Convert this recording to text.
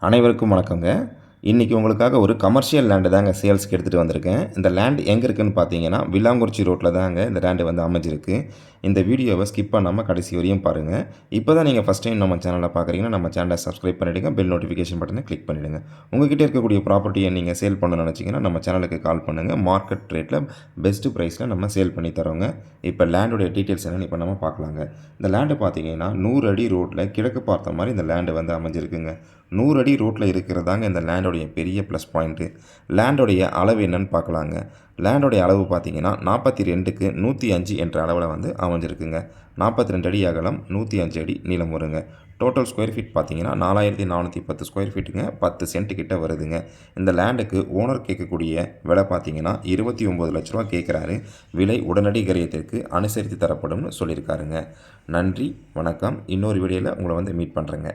அனைவருக்கும் வணக்கங்க. இன்னைக்கு உங்களுக்காக ஒரு கமர்ஷியல் லேண்ட் தாங்க சேல்ஸ்க்கு எடுத்துட்டு வந்திருக்கேன். இந்த லேண்ட் எங்க இருக்குன்னு பார்த்தீங்கன்னா, வில்லாங்குறிச்சி ரோட்ல தாங்க இந்த லேண்ட் வந்து அமைஞ்சிருக்கு. இந்த வீடியோவ ஸ்கிப் பண்ணாம கடைசி வரையும் பாருங்க. இப்போ தான் நீங்க ஃபர்ஸ்ட் டைம் நம்ம சேனல பார்க்குறீங்கன்னா, நம்ம சேனல சப்ஸ்கிரைப் பண்ணிடுங்க. பெல் நோட்டிஃபிகேஷன் பட்டன கிளிக் பண்ணிடுங்க. உங்ககிட்ட இருக்கக்கூடிய ப்ராப்பர்ட்டிய நீங்க சேல் பண்ணணும்னு நினைச்சீங்கன்னா, நம்ம சேனலுக்கு கால் பண்ணுங்க. மார்க்கெட் ரேட்ல பெஸ்ட் பிரைஸ்ல நம்ம சேல் பண்ணி தரோங்க. இப்போ லேண்டோட டீடைல்ஸ் என்னன்னு இப்போ நம்ம பார்க்கலாங்க. இந்த லேண்ட் பார்த்தீங்கன்னா, 100 அடி ரோட்ல கிழக்கு பார்த்த மாரி இந்த லேண்ட் வந்து அமைஞ்சிருக்குங்க. 100 அடி ரோட்டில் இருக்கிறதாங்க இந்த லேண்டோடைய பெரிய ப்ளஸ் பாயிண்ட்டு. லேண்டோடைய அளவு என்னன்னு பார்க்கலாங்க. லேண்டோடைய அளவு பார்த்தீங்கன்னா 42க்கு 105 என்ற அளவில் வந்து அமைஞ்சிருக்குங்க. 42 அடி அகலம், 105 அடி நீளம் வருங்க. டோட்டல் ஸ்கொயர் ஃபீட் பார்த்தீங்கன்னா 4410 ஸ்கொயர் ஃபீட்டுங்க, 10 சென்ட் கிட்ட வருதுங்க. இந்த லேண்டுக்கு ஓனர் கேட்கக்கூடிய விலை பார்த்தீங்கன்னா 29 லட்ச ரூபா கேட்குறாரு. விலை உடனடி கிரயத்திற்கு அனுசரித்து தரப்படும்னு சொல்லியிருக்காருங்க. நன்றி, வணக்கம். இன்னொரு வீடியோவில் உங்களை வந்து மீட் பண்ணுறேங்க.